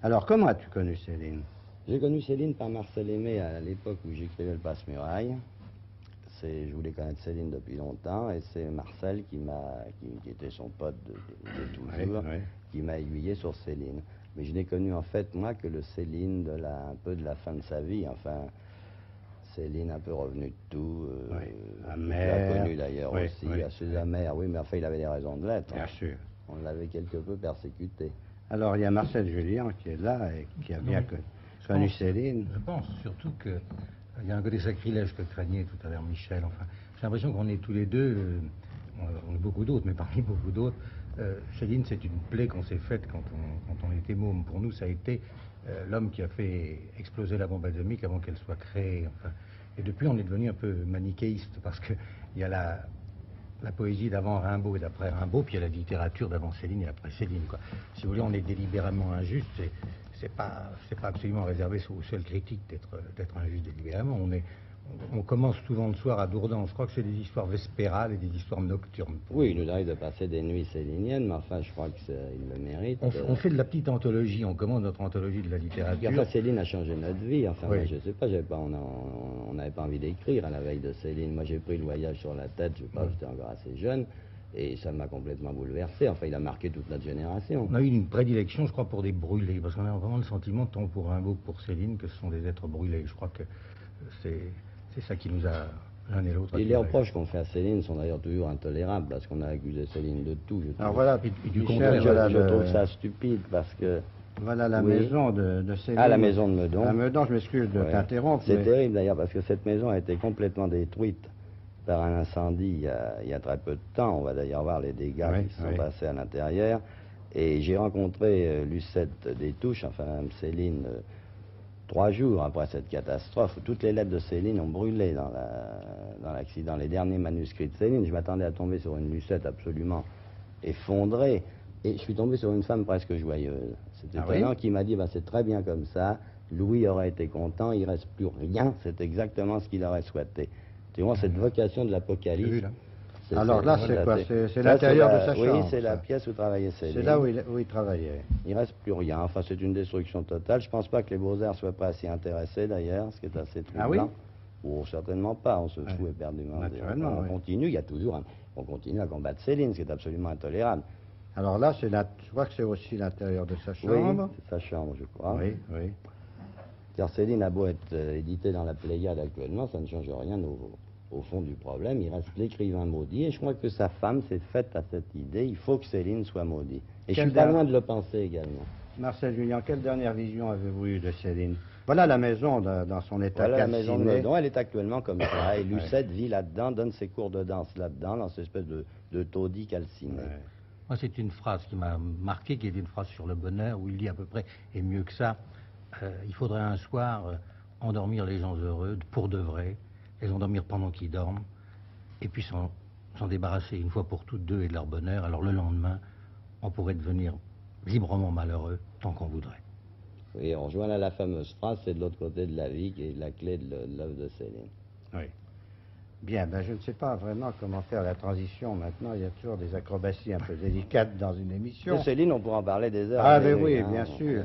Alors, comment as-tu connu Céline? J'ai connu Céline par Marcel Aimé à l'époque où j'écrivais le Passe-Muraille. Je voulais connaître Céline depuis longtemps et c'est Marcel qui était son pote de toujours, Oui. qui m'a aiguillé sur Céline. Mais je n'ai connu en fait moi que le Céline un peu de la fin de sa vie. Enfin, Céline un peu revenu de tout. Tu l'as connu d'ailleurs aussi, assez amer, oui, mais enfin il avait des raisons de l'être. Bien sûr. On l'avait quelque peu persécuté. Alors il y a Marcel Julien qui est là et qui a bien connu Céline. Je pense surtout qu'il y a un côté sacrilège que craignait tout à l'heure Michel. Enfin, j'ai l'impression qu'on est tous les deux, on est beaucoup d'autres, mais parmi beaucoup d'autres, Céline, c'est une plaie qu'on s'est faite quand on était môme. Pour nous, ça a été l'homme qui a fait exploser la bombe atomique avant qu'elle soit créée. Enfin, et depuis, on est devenu un peu manichéiste parce qu'il y a la poésie d'avant Rimbaud et d'après Rimbaud, puis il y a la littérature d'avant Céline et après Céline, quoi. Si vous voulez, on est délibérément injuste. C'est pas absolument réservé aux seuls critiques d'être injuste délibérément. On commence souvent le soir à Dourdan. Je crois que c'est des histoires vespérales et des histoires nocturnes. Oui, il nous arrive de passer des nuits céliniennes, mais enfin, je crois qu'il le mérite. On fait de la petite anthologie, on commence notre anthologie de la littérature. Enfin, Céline a changé notre vie. Enfin, oui. moi, je sais pas, on n'avait pas envie d'écrire à la veille de Céline. Moi, j'ai pris le voyage sur la tête, je sais pas, j'étais encore assez jeune. Et ça m'a complètement bouleversé. Enfin, il a marqué toute notre génération. On a eu une prédilection, je crois, pour des brûlés. Parce qu'on a vraiment le sentiment, tant pour Rimbaud que pour Céline, que ce sont des êtres brûlés. Je crois que c'est ça qui nous a, l'un et l'autre... Et les reproches qu'on fait à Céline sont d'ailleurs toujours intolérables, parce qu'on a accusé Céline de tout. Alors voilà, et du Michel, je trouve ça stupide, parce que... Voilà la maison de Céline. Ah, la maison de Meudon. À Meudon, je m'excuse de t'interrompre. C'est terrible d'ailleurs, parce que cette maison a été complètement détruite par un incendie il y a très peu de temps. On va d'ailleurs voir les dégâts qui se sont passés à l'intérieur. Et j'ai rencontré Lucette Destouches, enfin Mme Céline, 3 jours après cette catastrophe, où toutes les lettres de Céline ont brûlé dans l'accident. Les derniers manuscrits de Céline, je m'attendais à tomber sur une Lucette absolument effondrée. Et je suis tombé sur une femme presque joyeuse. C'est étonnant, qui m'a dit, c'est très bien comme ça, Louis aurait été content, il ne reste plus rien, c'est exactement ce qu'il aurait souhaité. Tu vois, cette vocation de l'Apocalypse. Alors là, c'est quoi? C'est l'intérieur de sa chambre? Oui, c'est la pièce où travaillait Céline. C'est là où il travaillait. Il ne reste plus rien. Enfin, c'est une destruction totale. Je ne pense pas que les Beaux-Arts soient pas à s'y intéresser, d'ailleurs, ce qui est assez troublant. Ah oui? Oh, certainement pas. On se fout éperdument. Naturellement, on continue, il y a toujours... On continue à combattre Céline, ce qui est absolument intolérable. Alors là, je crois que c'est aussi l'intérieur de sa chambre. Oui, c'est sa chambre, je crois. Oui, oui. Car Céline a beau être éditée dans la Pléiade actuellement, ça ne change rien au fond du problème. Il reste l'écrivain maudit, et je crois que sa femme s'est faite à cette idée, il faut que Céline soit maudite. Et je suis pas loin de le penser également. Marcel Julien, quelle dernière vision avez-vous eue de Céline? Voilà la maison dans son état calciné. La maison de Meudon, elle est actuellement comme ça, et Lucette vit là-dedans, donne ses cours de danse là-dedans, dans cette espèce de taudis calciné. Moi, c'est une phrase qui m'a marqué, qui est une phrase sur le bonheur, où il dit à peu près, et mieux que ça, il faudrait un soir endormir les gens heureux, pour de vrai, les endormir pendant qu'ils dorment, et puis s'en débarrasser une fois pour toutes d'eux et de leur bonheur. Alors le lendemain, on pourrait devenir librement malheureux tant qu'on voudrait. Oui, on rejoint là la fameuse phrase, c'est de l'autre côté de la vie qui est la clé de l'œuvre de Céline. Oui. Bien, je ne sais pas vraiment comment faire la transition maintenant. Il y a toujours des acrobaties un peu délicates dans une émission. De Céline, on pourra en parler des heures. Ah, mais oui, bien sûr.